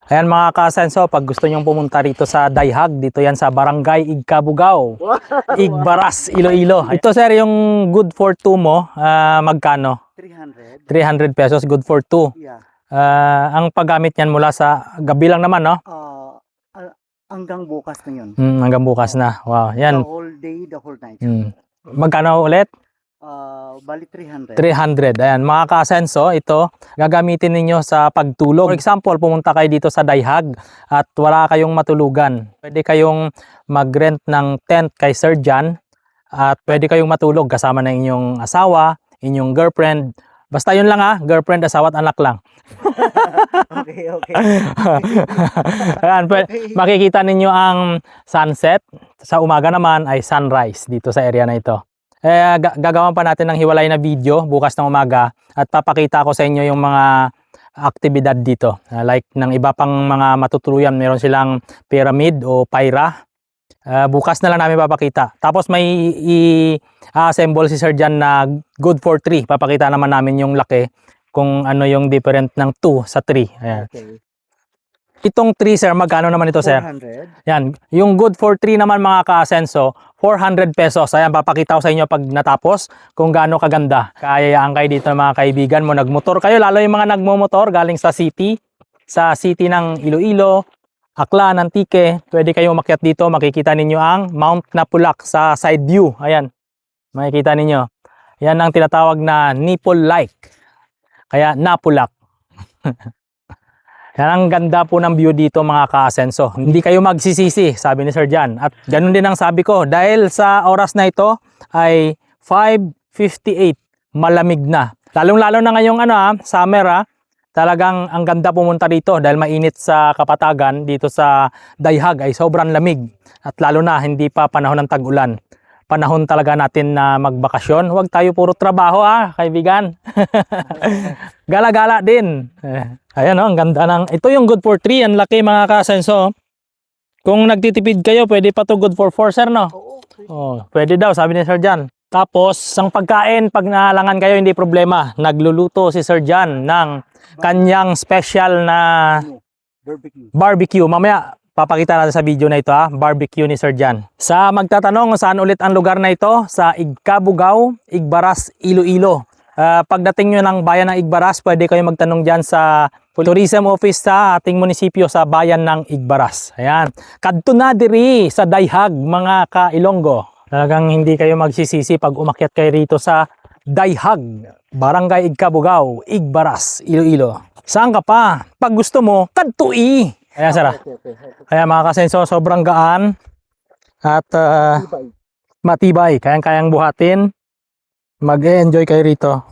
Ayan mga kasenso, pag gusto nyong pumunta rito sa Dayhag, dito yan sa Barangay Igkabugao, Igbaras, Iloilo. Ito sir, yung good for 2 mo, magkano? 300. 300 pesos, good for 2. Yeah. Ang paggamit niyan mula sa gabi lang naman, no? Hanggang bukas na yun. Hanggang bukas na. Wow, yan. The whole day, the whole night. Magkano ulit? Bali 300. 300. Ayan, mga kasenso, ito gagamitin ninyo sa pagtulog. For example, pumunta kayo dito sa Dayhag at wala kayong matulugan. Pwede kayong mag-rent ng tent kay Sir John at pwede kayong matulog kasama ng inyong asawa, inyong girlfriend. Basta yun lang girlfriend, asawa at anak lang. Okay. Ayan, makikita ninyo ang sunset. Sa umaga naman ay sunrise dito sa area na ito. Gagawan pa natin ng hiwalay na video bukas ng umaga at papakita ko sa inyo yung mga aktibidad dito. Like ng iba pang mga matutuluyan, meron silang pyramid o pyra. Bukas na lang namin papakita. Tapos may i-assemble si Sir John na good for 3. Papakita naman namin yung laki kung ano yung different ng 2 sa 3. Ayan. Okay. Itong 3 sir, magkano naman ito sir? 400. Yan, yung good for 3 naman mga ka-asenso, 400 pesos. Ayan, papakita ko sa inyo pag natapos kung gaano kaganda. Kayayaan kayo dito mga kaibigan mo, nagmotor kayo, lalo yung mga nagmomotor galing sa city ng Iloilo, Aklan, Antique. Pwede kayong umakyat dito, makikita ninyo ang Mount Napulac sa side view. Ayan, makikita ninyo. Yan ang tinatawag na nipple like. Kaya Napulac. Yan ang ganda po ng view dito mga ka-asenso. Hindi kayo magsisisi, sabi ni Sir John. At ganun din ang sabi ko, dahil sa oras na ito ay 5:58, malamig na. Lalong-lalo na ngayong summer talagang ang ganda pumunta dito dahil mainit sa kapatagan dito sa Dayhag ay sobrang lamig. At lalo na hindi pa panahon ng tag-ulan. Panahon talaga natin na magbakasyon. Huwag tayo puro trabaho kaibigan. Gala-gala din. Ayan ang ganda ng... Ito yung good for 3. Ang laki mga kasenso. Kung nagtitipid kayo, pwede pa to good for 4 sir, no? Oo. Pwede daw, sabi ni Sir John. Tapos, ang pagkain, pag naalangan kayo, hindi problema. Nagluluto si Sir John ng kanyang special na barbecue. Mamaya, papakita natin sa video na ito barbecue ni Sir John. Sa magtatanong saan ulit ang lugar na ito, sa Igkabugao, Igbaras, Iloilo. Pagdating nyo ng bayan ng Igbaras, pwede kayo magtanong dyan sa tourism office sa ating munisipyo sa bayan ng Igbaras. Ayan. Kadto na diri sa Dayhag mga ka-Ilonggo. Talagang hindi kayo magsisisi pag umakyat kayo rito sa Dayhag, Barangay Igkabugao, Igbaras, Iloilo. Saan ka pa? Pag gusto mo, kadtui. Ayan sir. Kaya mga kasenso, sobrang gaan at matibay. Kayang-kayang buhatin. Mag-enjoy kayo rito.